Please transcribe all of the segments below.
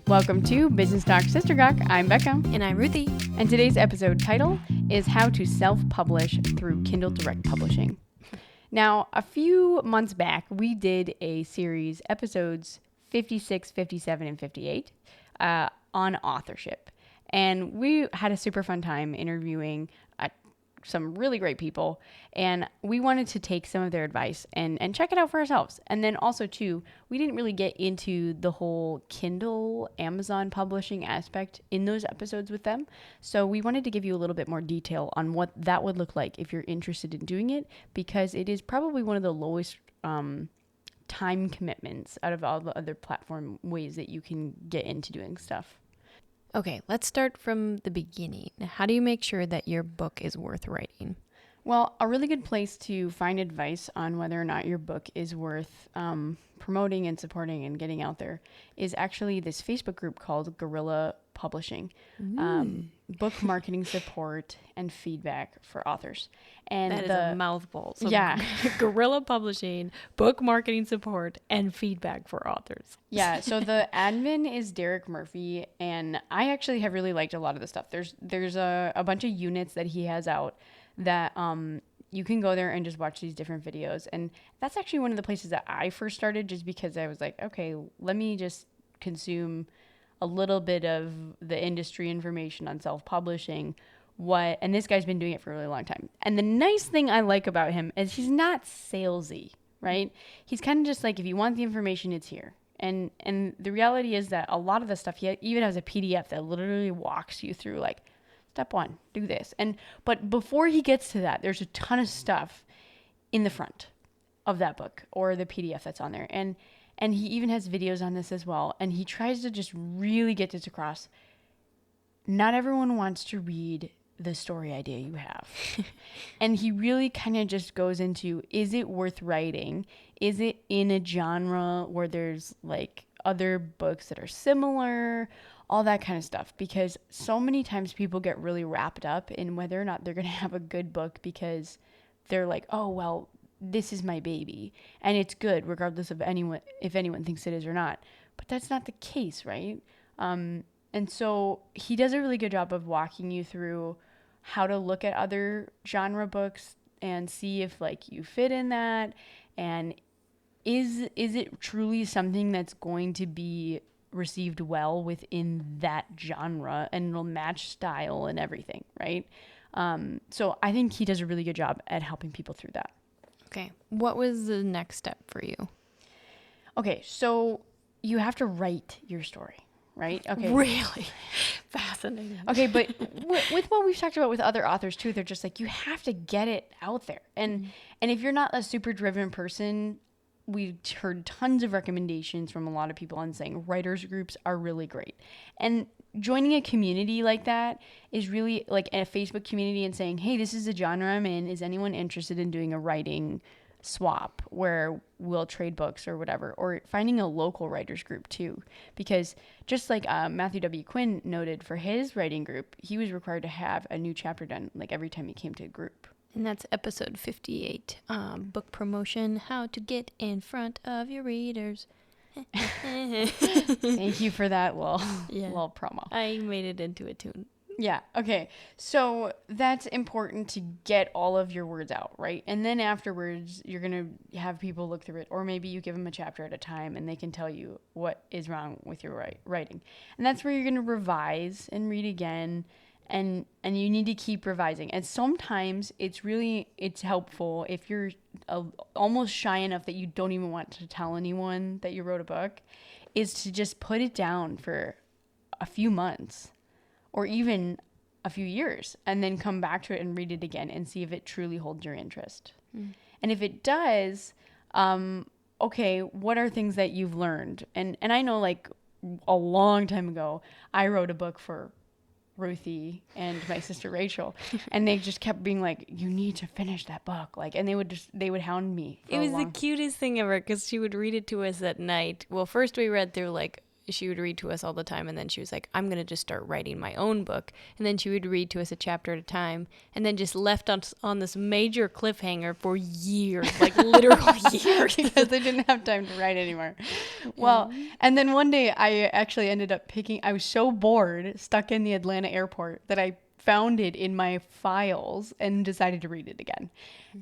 Welcome to Business Talk Sister Gawk. I'm Becca. And I'm Ruthie. And today's episode title is How to Self-Publish Through Kindle Direct Publishing. Now, a few months back, we did a series, episodes 56, 57, and 58, on authorship. And we had a super fun time interviewing some really great people, and we wanted to take some of their advice and check it out for ourselves. And then also too, we didn't really get into the whole Kindle, Amazon publishing aspect in those episodes with them. So we wanted to give you a little bit more detail on what that would look like if you're interested in doing it, because it is probably one of the lowest time commitments out of all the other platform ways that you can get into doing stuff. Okay, let's start from the beginning. How do you make sure that your book is worth writing? Well, a really good place to find advice on whether or not your book is worth promoting and supporting and getting out there is actually this Facebook group called Guerrilla Publishing, book marketing support and feedback for authors. And that is a mouthful. So yeah. Guerrilla Publishing, book marketing support, and feedback for authors. Yeah, so the admin is Derek Murphy, and I actually have really liked a lot of the stuff. There's a bunch of units that he has out that you can go there and just watch these different videos. And that's actually one of the places that I first started, just because I was like, okay, let me just consume a little bit of the industry information on self-publishing. And this guy's been doing it for a really long time. And the nice thing I like about him is he's not salesy, right? He's kind of just like, if you want the information, it's here. And the reality is that a lot of the stuff, he even has a PDF that literally walks you through, like, step one, do this. But before he gets to that, there's a ton of stuff in the front of that book or the PDF that's on there. And he even has videos on this as well. And he tries to just really get this across. Not everyone wants to read the story idea you have. And he really kind of just goes into, is it worth writing? Is it in a genre where there's like other books that are similar? All that kind of stuff. Because so many times people get really wrapped up in whether or not they're going to have a good book because they're like, oh, well, this is my baby. And it's good regardless of if anyone thinks it is or not. But that's not the case, right? And so he does a really good job of walking you through how to look at other genre books and see if like you fit in that. And is it truly something that's going to be received well within that genre, and it'll match style and everything, right? So I think he does a really good job at helping people through that. Okay. What was the next step for you? Okay, so you have to write your story, right? Okay. Really? Fascinating. Okay, but with what we've talked about with other authors too, they're just like, you have to get it out there. And if you're not a super driven person, we've heard tons of recommendations from a lot of people on saying writers groups are really great. And joining a community like that is really like a Facebook community and saying, hey, this is the genre I'm in. Is anyone interested in doing a writing swap where we'll trade books or whatever? Or finding a local writers group too. Because just like Matthew W. Quinn noted for his writing group, he was required to have a new chapter done like every time he came to a group. And that's episode 58, book promotion, how to get in front of your readers. Thank you for that little promo. I made it into a tune. Yeah, okay. So that's important to get all of your words out, right? And then afterwards, you're going to have people look through it, or maybe you give them a chapter at a time and they can tell you what is wrong with your writing. And that's where you're going to revise and read again. And you need to keep revising. And sometimes it's helpful if you're almost shy enough that you don't even want to tell anyone that you wrote a book, is to just put it down for a few months or even a few years and then come back to it and read it again and see if it truly holds your interest. And if it does, okay, what are things that you've learned? And I know like a long time ago, I wrote a book for Ruthie and my sister Rachel, and they just kept being like, you need to finish that book, like, and they would hound me. It was the cutest thing ever, because she would read it to us at night. Well, first we read through like she would read to us all the time, and then she was like, I'm going to just start writing my own book. And then she would read to us a chapter at a time, and then just left us on this major cliffhanger for years, like literal years. Because they didn't have time to write anymore. Well, and then one day I actually ended up I was so bored, stuck in the Atlanta airport, that I found it in my files and decided to read it again.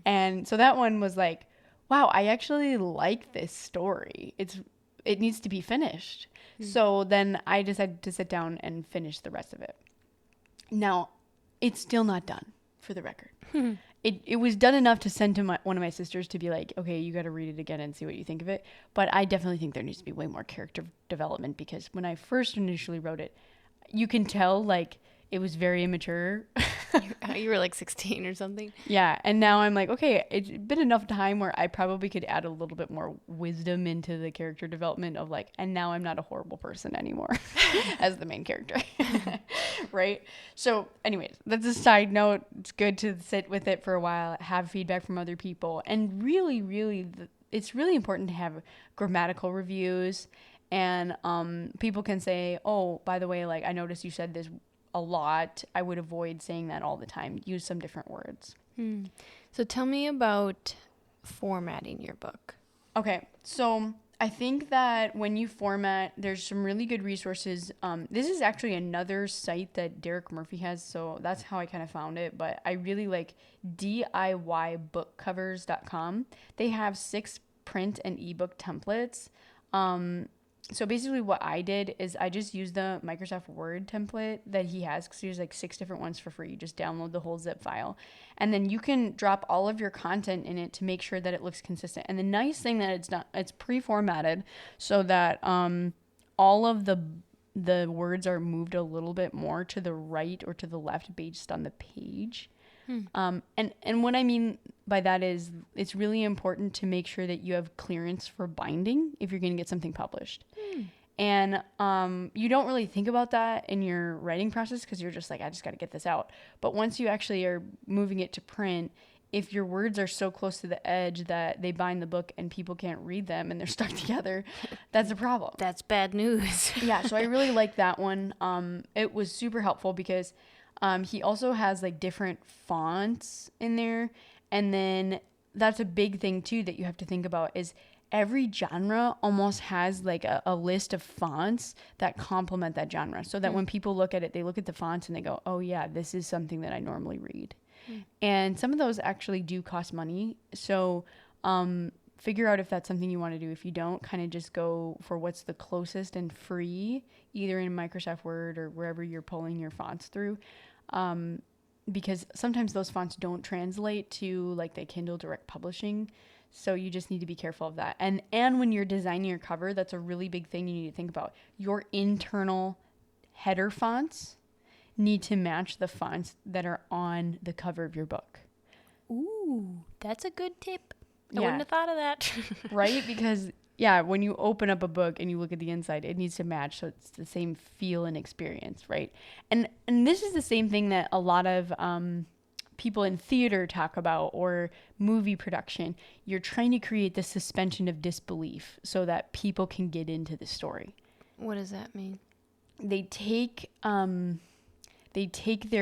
And so that one was like, wow, I actually like this story. It needs to be finished. So then I decided to sit down and finish the rest of it. Now, it's still not done, for the record. It was done enough to send to one of my sisters to be like, okay, you got to read it again and see what you think of it. But I definitely think there needs to be way more character development, because when I first initially wrote it, you can tell like it was very immature. You were like 16 or something. Yeah. And now I'm like, okay, it's been enough time where I probably could add a little bit more wisdom into the character development of like, and now I'm not a horrible person anymore as the main character. Right. So anyways, that's a side note. It's good to sit with it for a while, have feedback from other people. And really, really, it's really important to have grammatical reviews. And people can say, oh, by the way, like I noticed you said this a lot. I would avoid saying that all the time. Use some different words. So tell me about formatting your book. Okay, so I think that when you format, there's some really good resources. This is actually another site that Derek Murphy has, so that's how I kind of found it. But I really like DIYbookcovers.com. They have 6 print and ebook templates. So basically what I did is I just used the Microsoft Word template that he has, because there's like 6 different ones for free. You just download the whole zip file, and then you can drop all of your content in it to make sure that it looks consistent. And the nice thing that it's pre-formatted so that all of the words are moved a little bit more to the right or to the left based on the page. And what I mean by that is it's really important to make sure that you have clearance for binding if you're going to get something published. And you don't really think about that in your writing process because you're just like, I just got to get this out. But once you actually are moving it to print, if your words are so close to the edge that they bind the book and people can't read them and they're stuck together, that's a problem. That's bad news. Yeah, so I really like that one. It was super helpful because he also has like different fonts in there. And then that's a big thing too that you have to think about is every genre almost has like a list of fonts that complement that genre. So that when people look at it, they look at the fonts and they go, oh yeah, this is something that I normally read. And some of those actually do cost money. So figure out if that's something you want to do. If you don't, kind of just go for what's the closest and free, either in Microsoft Word or wherever you're pulling your fonts through. Because sometimes those fonts don't translate to like the Kindle direct publishing. So you just need to be careful of that. And when you're designing your cover, that's a really big thing you need to think about. Your internal header fonts need to match the fonts that are on the cover of your book. Ooh, that's a good tip. I Yeah. wouldn't have thought of that. Right? Because yeah, when you open up a book and you look at the inside, it needs to match so it's the same feel and experience, right? And this is the same thing that a lot of people in theater talk about or movie production. You're trying to create the suspension of disbelief so that people can get into the story. What does that mean? They take their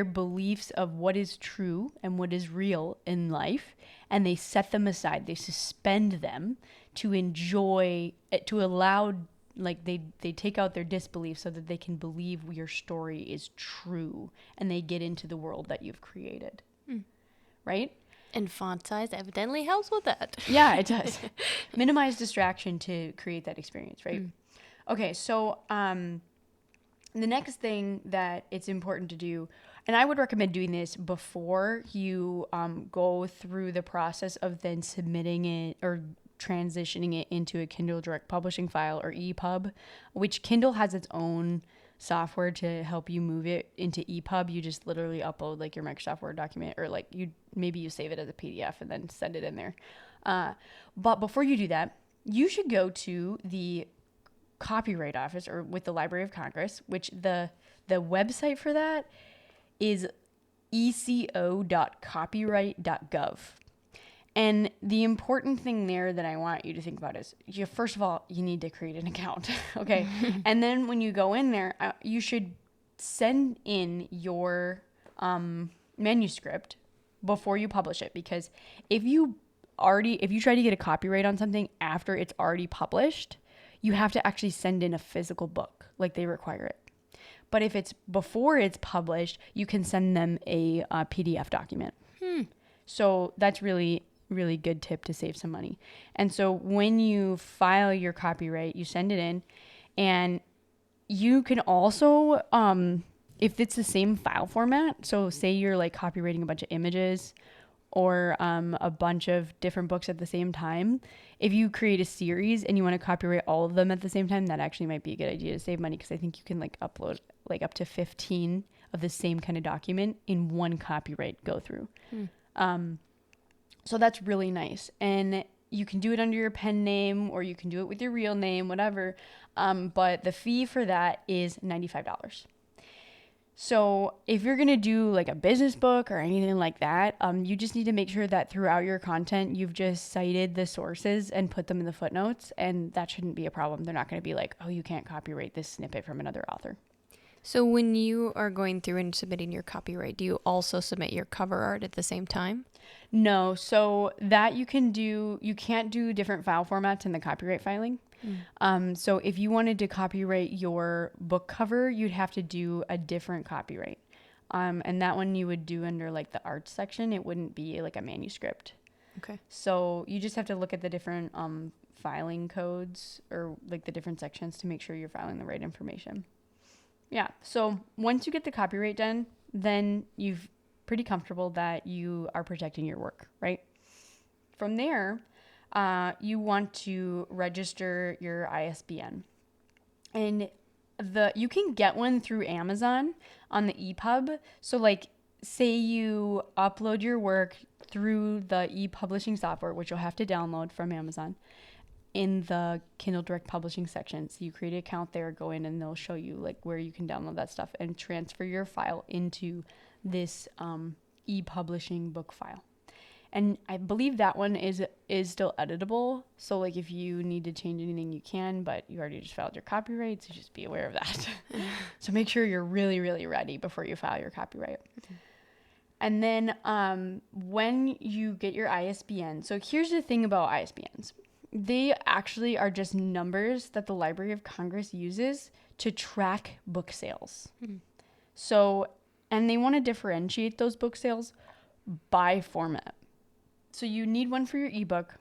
beliefs of what is true and what is real in life, and they set them aside. They suspend them to enjoy, to allow, like they take out their disbelief so that they can believe your story is true, and they get into the world that you've created. Right? And font size evidently helps with that. Yeah, it does. Minimize distraction to create that experience, right? Okay, so the next thing that it's important to do, and I would recommend doing this before you go through the process of then submitting it or transitioning it into a Kindle direct publishing file or EPUB, which Kindle has its own software to help you move it into EPUB. You just literally upload like your Microsoft Word document, or like maybe you save it as a PDF and then send it in there. But before you do that, you should go to the Copyright Office or with the Library of Congress, which the website for that is eco.copyright.gov. And the important thing there that I want you to think about is, first of all, you need to create an account, okay? And then when you go in there, you should send in your manuscript before you publish it, because if you try to get a copyright on something after it's already published, you have to actually send in a physical book, like they require it. But if it's before it's published, you can send them a PDF document. So that's really good tip to save some money. And so when you file your copyright, you send it in, and you can also, if it's the same file format, so say you're like copywriting a bunch of images or a bunch of different books at the same time, if you create a series and you want to copyright all of them at the same time, that actually might be a good idea to save money, because I think you can like upload like up to 15 of the same kind of document in one copyright go through. So that's really nice. And you can do it under your pen name, or you can do it with your real name, whatever. But the fee for that is $95. So if you're going to do like a business book or anything like that, you just need to make sure that throughout your content, you've just cited the sources and put them in the footnotes. And that shouldn't be a problem. They're not going to be like, oh, you can't copyright this snippet from another author. So when you are going through and submitting your copyright, do you also submit your cover art at the same time? No. So that you can do, you can't do different file formats in the copyright filing. So if you wanted to copyright your book cover, you'd have to do a different copyright. And that one you would do under like the arts section. It wouldn't be like a manuscript. Okay. So you just have to look at the different filing codes, or like the different sections, to make sure you're filing the right information. Yeah. So once you get the copyright done, then you're pretty comfortable that you are protecting your work, right? From there, you want to register your ISBN. And you can get one through Amazon on the EPUB. So like, say you upload your work through the e-publishing software, which you'll have to download from Amazon, in the Kindle Direct Publishing section. So you create an account there, go in, and they'll show you like where you can download that stuff and transfer your file into this e-publishing book file. And I believe that one is still editable. So like if you need to change anything, you can, but you already just filed your copyright, so just be aware of that. So make sure you're really, really ready before you file your copyright. And then when you get your ISBN, so here's the thing about ISBNs. They actually are just numbers that the Library of Congress uses to track book sales. So, and they want to differentiate those book sales by format. So you need one for your ebook,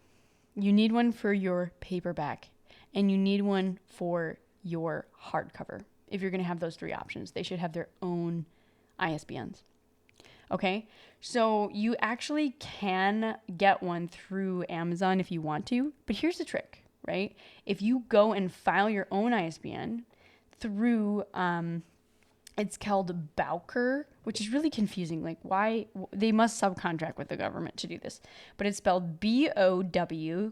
you need one for your paperback, and you need one for your hardcover. If you're going to have those three options, they should have their own ISBNs. Okay, so you actually can get one through Amazon if you want to, but here's the trick, right? If you go and file your own ISBN through, it's called Bowker, which is really confusing. Like, why? They must subcontract with the government to do this, but it's spelled BOWKER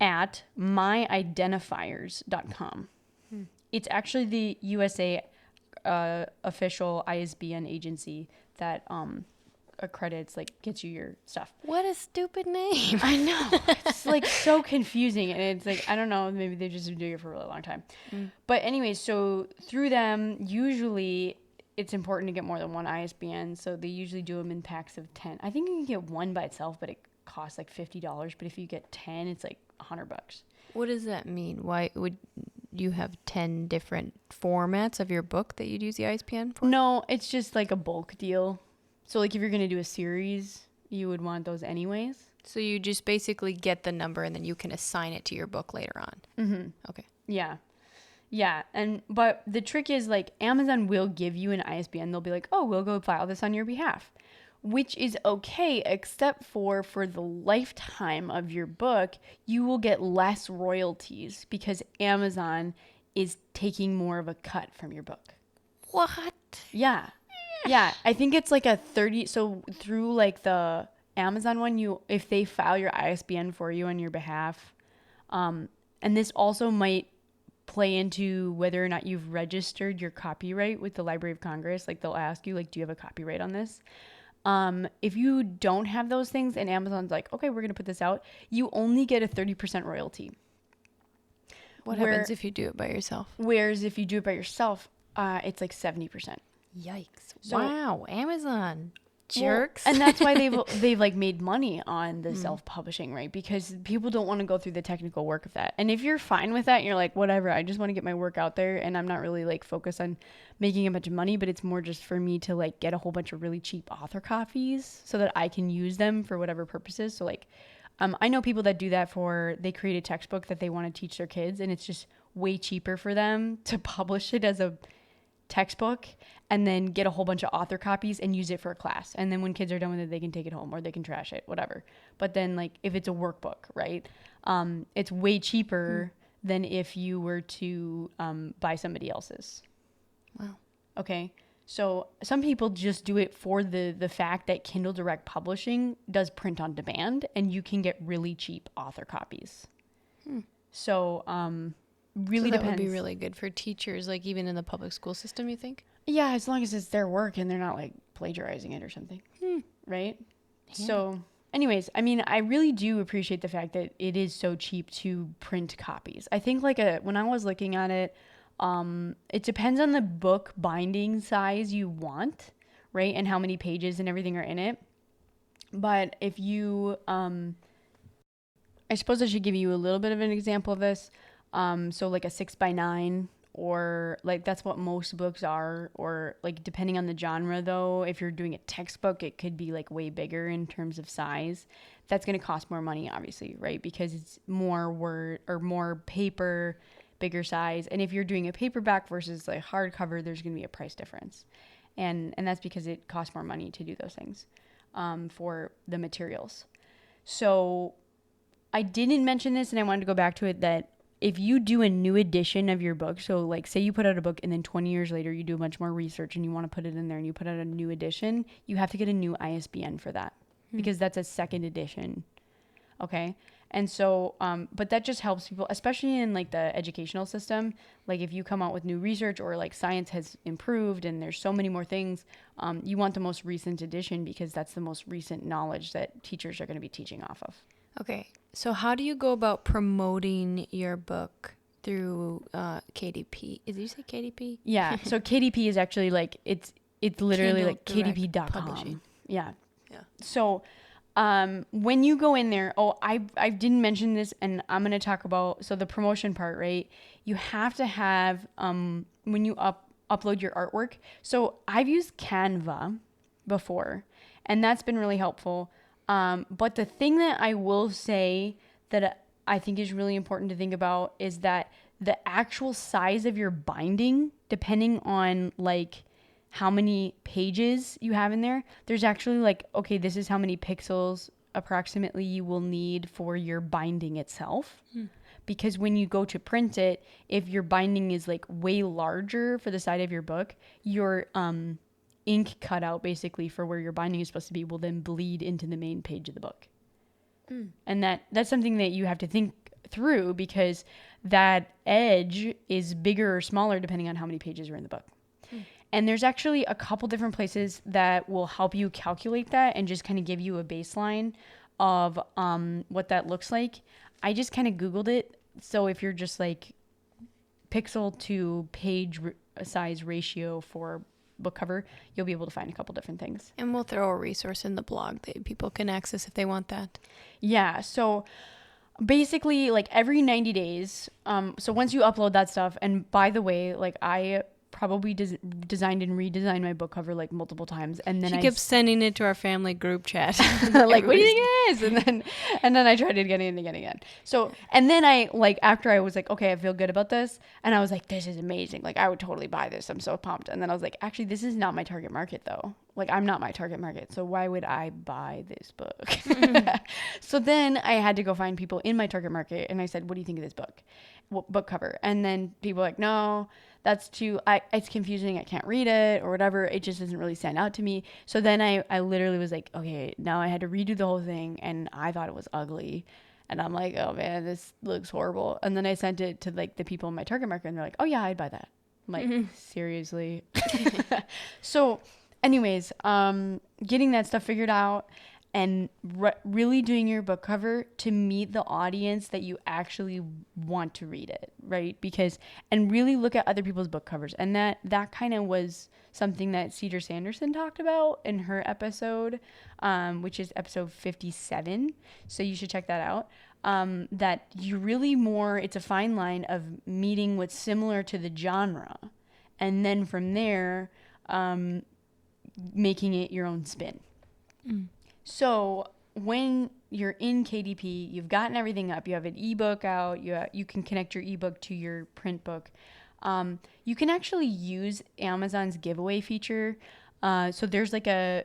at myidentifiers.com. It's actually the USA official ISBN agency that accredits, like, gets you your stuff. What a stupid name. I know. It's like so confusing, and it's like, I don't know, maybe they've just been doing it for a really long time. But anyway, so through them, usually it's important to get more than one ISBN, so they usually do them in packs of 10. I think you can get one by itself, but it costs like $50, but if you get 10, it's like $100. What does that mean? Why would you have 10 different formats of your book that you'd use the ISBN for? No, it's just like a bulk deal. So like if you're going to do a series, you would want those anyways. So you just basically get the number and then you can assign it to your book later on. Okay. Yeah. Yeah. But the trick is, like, Amazon will give you an ISBN. They'll be like, oh, we'll go file this on your behalf, which is okay, except for the lifetime of your book, you will get less royalties because Amazon is taking more of a cut from your book. What? Yeah. Yeah. I think it's like a 30. So through like the Amazon one, if they file your ISBN for you on your behalf, and this also might play into whether or not you've registered your copyright with the Library of Congress. Like, they'll ask you, like, do you have a copyright on this? If you don't have those things and Amazon's like, okay, we're going to put this out, you only get a 30% royalty. What happens if you do it by yourself? Whereas if you do it by yourself, it's like 70%. Yikes. So, wow. Amazon. Jerks. Well, and that's why they've like made money on the self-publishing, right? Because people don't want to go through the technical work of that. And if you're fine with that, you're like, whatever, I just want to get my work out there, and I'm not really like focused on making a bunch of money, but it's more just for me to like get a whole bunch of really cheap author copies so that I can use them for whatever purposes. So like, I know people that do that they create a textbook that they want to teach their kids, and it's just way cheaper for them to publish it as a textbook and then get a whole bunch of author copies and use it for a class. And then when kids are done with it, they can take it home or they can trash it, whatever. But then like if it's a workbook, right? It's way cheaper than if you were to buy somebody else's. Wow. Okay. So some people just do it for the fact that Kindle Direct Publishing does print on demand and you can get really cheap author copies. So, really that depends. Would be really good for teachers, like even in the public school system, you think? Yeah, as long as it's their work and they're not like plagiarizing it or something. Right? Yeah. So anyways, I mean, I really do appreciate the fact that it is so cheap to print copies. I think like when I was looking at it, it depends on the book binding size you want, right? And how many pages and everything are in it. But if you, I suppose I should give you a little bit of an example of this. So like a 6x9, or like that's what most books are, or like depending on the genre though, if you're doing a textbook, it could be like way bigger in terms of size. That's going to cost more money, obviously, right? Because it's more word or more paper, bigger size. And if you're doing a paperback versus like hardcover, there's going to be a price difference. And that's because it costs more money to do those things, for the materials. So I didn't mention this and I wanted to go back to it, that if you do a new edition of your book, so like say you put out a book and then 20 years later you do a bunch more research and you want to put it in there and you put out a new edition, you have to get a new ISBN for that because that's a second edition. Okay. And so, but that just helps people, especially in like the educational system. Like if you come out with new research or like science has improved and there's so many more things, you want the most recent edition because that's the most recent knowledge that teachers are going to be teaching off of. Okay. So how do you go about promoting your book through KDP? Did you say KDP? Yeah. So KDP is actually like, it's literally Kindle like kdp.com. Publishing. Yeah. Yeah. So when you go in there, I didn't mention this and I'm going to talk about, so the promotion part, right? You have to have, when you upload your artwork. So I've used Canva before and that's been really helpful. But the thing that I will say that I think is really important to think about is that the actual size of your binding, depending on like how many pages you have in there, there's actually like, okay, this is how many pixels approximately you will need for your binding itself. Because when you go to print it, if your binding is like way larger for the side of your book, your ink cutout basically for where your binding is supposed to be will then bleed into the main page of the book. And that's something that you have to think through because that edge is bigger or smaller depending on how many pages are in the book. And there's actually a couple different places that will help you calculate that and just kind of give you a baseline of what that looks like. I just kind of Googled it. So if you're just like pixel to page size ratio for book cover, you'll be able to find a couple different things. And we'll throw a resource in the blog that people can access if they want that. Yeah. So basically like every 90 days. So once you upload that stuff, and by the way, like I probably designed and redesigned my book cover like multiple times, and then she kept sending it to our family group chat. Like, what do you think it is? And then I tried it again. So, and then I like, after I was like, okay, I feel good about this. And I was like, this is amazing. Like I would totally buy this. I'm so pumped. And then I was like, actually, this is not my target market though. Like I'm not my target market. So why would I buy this book? So then I had to go find people in my target market. And I said, what do you think of this book cover? And then people were like, no, that's it's confusing. I can't read it or whatever. It just doesn't really stand out to me. So then I literally was like, okay, now I had to redo the whole thing. And I thought it was ugly. And I'm like, oh man, this looks horrible. And then I sent it to like the people in my target market and they're like, oh yeah, I'd buy that. I'm like, seriously? So anyways, getting that stuff figured out and really doing your book cover to meet the audience that you actually want to read it, right? Because and really look at other people's book covers, and that kind of was something that Cedar Sanderson talked about in her episode, which is episode 57. So you should check that out. That you really more, it's a fine line of meeting what's similar to the genre, and then from there, making it your own spin. So when you're in KDP, you've gotten everything up. You have an ebook out. You can connect your ebook to your print book. You can actually use Amazon's giveaway feature. So there's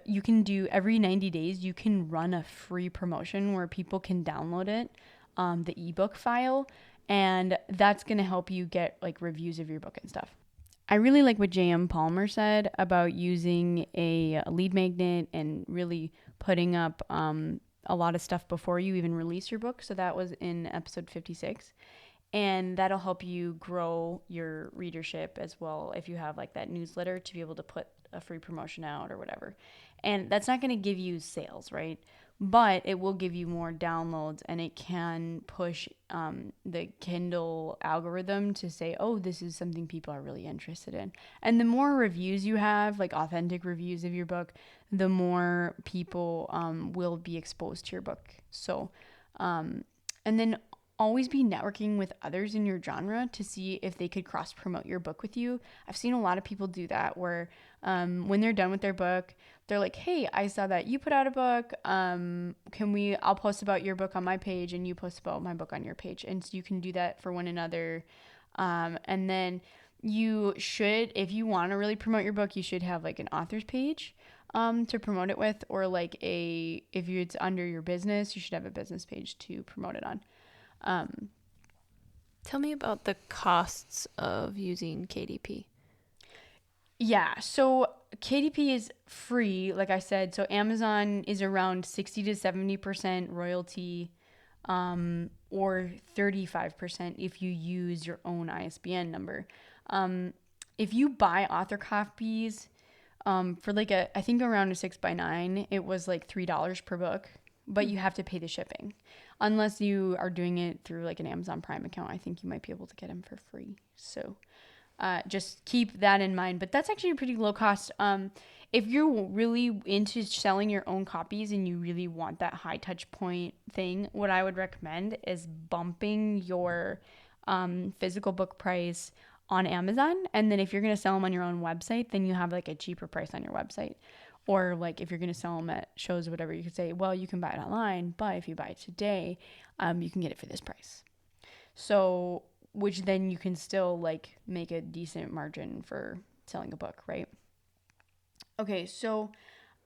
you can do every 90 days, you can run a free promotion where people can download it, the ebook file, and that's going to help you get like reviews of your book and stuff. I really like what J.M. Palmer said about using a lead magnet and really putting up a lot of stuff before you even release your book. So that was in episode 56. And that'll help you grow your readership as well if you have like that newsletter to be able to put a free promotion out or whatever. And that's not going to give you sales, right? But it will give you more downloads, and it can push the Kindle algorithm to say, oh, this is something people are really interested in. And the more reviews you have, like authentic reviews of your book, the more people will be exposed to your book. So, and then always be networking with others in your genre to see if they could cross promote your book with you. I've seen a lot of people do that where when they're done with their book, they're like, hey, I saw that you put out a book. I'll post about your book on my page and you post about my book on your page. And so you can do that for one another. And then you should, if you want to really promote your book, you should have like an author's page to promote it with, or like if it's under your business, you should have a business page to promote it on. Tell me about the costs of using KDP. Yeah, so KDP is free, like I said. So Amazon is around 60 to 70% royalty, or 35% if you use your own ISBN number. If you buy author copies, for I think around a 6x9, it was like $3 per book, but you have to pay the shipping. Unless you are doing it through like an Amazon Prime account, I think you might be able to get them for free. So just keep that in mind. But that's actually a pretty low cost. If you're really into selling your own copies and you really want that high touch point thing, what I would recommend is bumping your physical book price on Amazon. And then if you're going to sell them on your own website, then you have like a cheaper price on your website. Or like if you're going to sell them at shows or whatever, you could say, well, you can buy it online, but if you buy it today, you can get it for this price. So, which then you can still like make a decent margin for selling a book, right? Okay, so,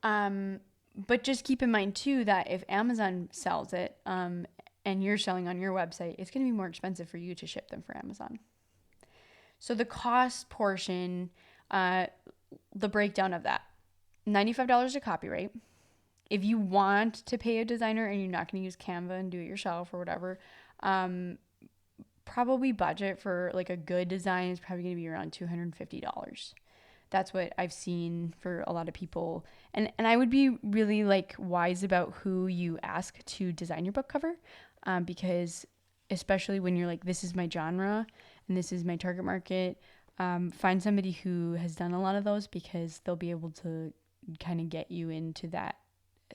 but just keep in mind too that if Amazon sells it, and you're selling on your website, it's going to be more expensive for you to ship them for Amazon. So the cost portion, the breakdown of that. $95 a copyright. If you want to pay a designer and you're not going to use Canva and do it yourself or whatever, probably budget for like a good design is probably going to be around $250. That's what I've seen for a lot of people. And I would be really like wise about who you ask to design your book cover, because especially when you're like, this is my genre and this is my target market, find somebody who has done a lot of those, because they'll be able to kind of get you into that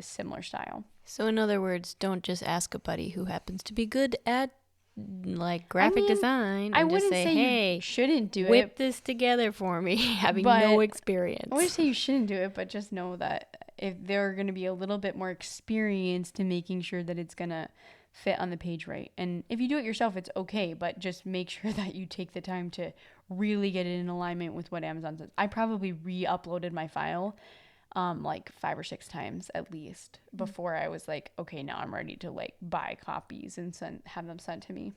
similar style. So in other words, don't just ask a buddy who happens to be good at like graphic design and I just wouldn't say, say hey, you shouldn't do whip it. this together for me, having But no experience. I wouldn't say you shouldn't do it, but just know that if they're going to be a little bit more experienced in making sure that it's going to fit on the page right. And if you do it yourself, it's okay, but just make sure that you take the time to really get it in alignment with what Amazon says. I probably re-uploaded my file like 5 or 6 times at least before I was like, okay, now I'm ready to like buy copies and have them sent to me.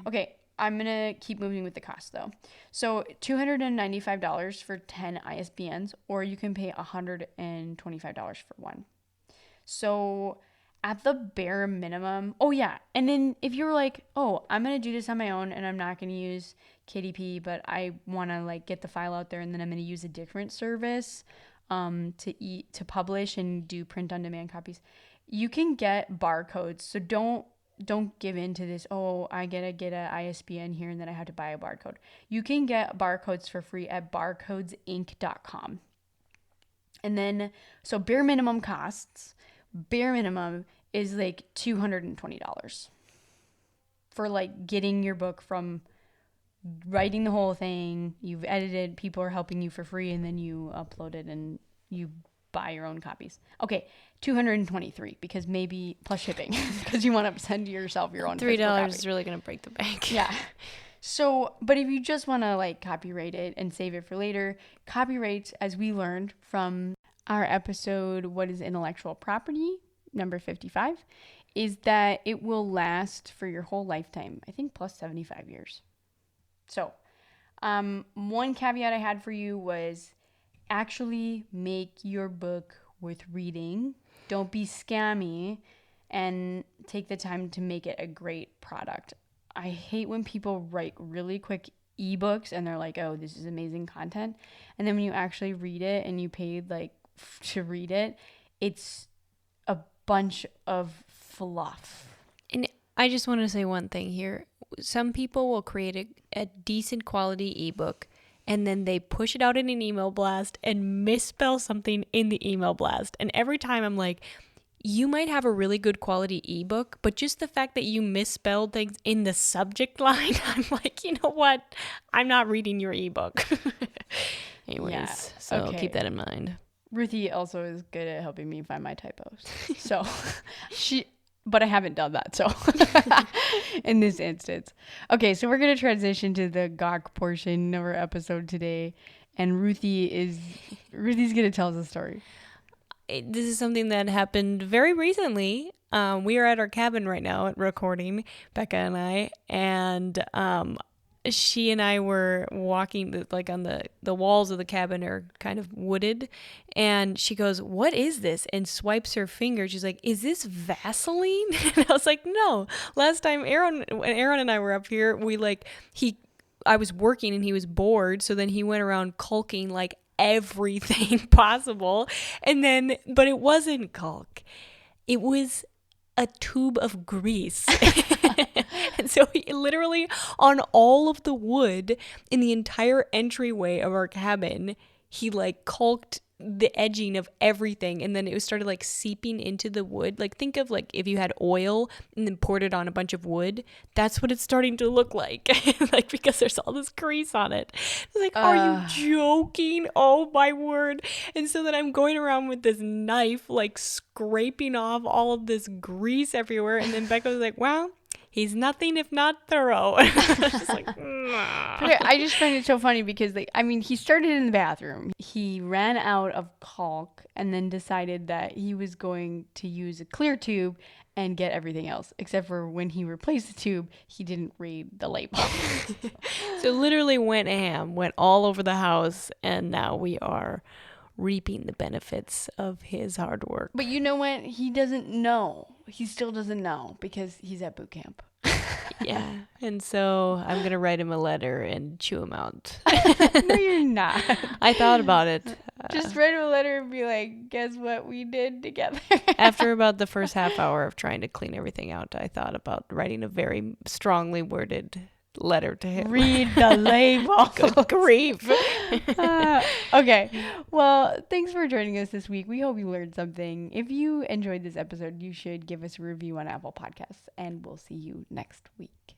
Okay, I'm going to keep moving with the cost though. So $295 for 10 ISBNs, or you can pay $125 for one. So at the bare minimum, oh yeah, and then if you're like, oh, I'm going to do this on my own and I'm not going to use KDP, but I want to like get the file out there and then I'm going to use a different service, to publish and do print on demand copies, you can get barcodes. So don't give in to this, oh, I gotta get a ISBN here and then I have to buy a barcode. You can get barcodes for free at barcodesinc.com. And then, so bare minimum is like $220 for like getting your book from writing the whole thing. You've edited, people are helping you for free, and then you upload it and you buy your own copies. Okay, $223 because maybe plus shipping because you want to send yourself your own $3 is really going to break the bank. Yeah. So, but if you just want to like copyright it and save it for later, copyrights, as we learned from our episode, What is Intellectual Property, number 55, is that it will last for your whole lifetime. I think plus 75 years. So, one caveat I had for you was actually make your book worth reading. Don't be scammy and take the time to make it a great product. I hate when people write really quick ebooks and they're like, oh, this is amazing content. And then when you actually read it and you paid like to read it, it's a bunch of fluff. And I just want to say one thing here. Some people will create a decent quality ebook and then they push it out in an email blast and misspell something in the email blast. And every time I'm like, you might have a really good quality ebook, but just the fact that you misspelled things in the subject line, I'm like, you know what? I'm not reading your ebook. Anyways, Yeah, so okay. keep that in mind. Ruthie also is good at helping me find my typos. So but I haven't done that. So in this instance. Okay, so we're going to transition to the gawk portion of our episode today. And Ruthie's going to tell us a story. This is something that happened very recently. We are at our cabin right now at recording, Becca and I, and she and I were walking, like on the walls of the cabin are kind of wooded, and she goes, "What is this?" and swipes her finger. She's like, "Is this Vaseline?" And I was like, "No." Last time Aaron and I were up here, I was working and he was bored, so then he went around caulking like everything possible, but it wasn't caulk. It was a tube of grease. And so he literally, on all of the wood in the entire entryway of our cabin, he like caulked the edging of everything, and then it started like seeping into the wood. Like, think of like if you had oil and then poured it on a bunch of wood. That's what it's starting to look like. Like, because there's all this grease on it. It's like, are you joking? Oh my word. And so then I'm going around with this knife like scraping off all of this grease everywhere, and then Becca was like, "Wow, he's nothing if not thorough." I was just like, Okay, I just find it so funny because, he started in the bathroom. He ran out of caulk and then decided that he was going to use a clear tube and get everything else. Except for when he replaced the tube, he didn't read the label. So literally went all over the house, and now we are reaping the benefits of his hard work. But you know what? He doesn't know. He still doesn't know because he's at boot camp. Yeah. And so I'm going to write him a letter and chew him out. No, you're not. I thought about it. Just write him a letter and be like, guess what we did together? After about the first half hour of trying to clean everything out, I thought about writing a very strongly worded letter to him. Read the label. Good grief. Okay. Well, thanks for joining us this week. We hope you learned something. If you enjoyed this episode, you should give us a review on Apple Podcasts, and we'll see you next week.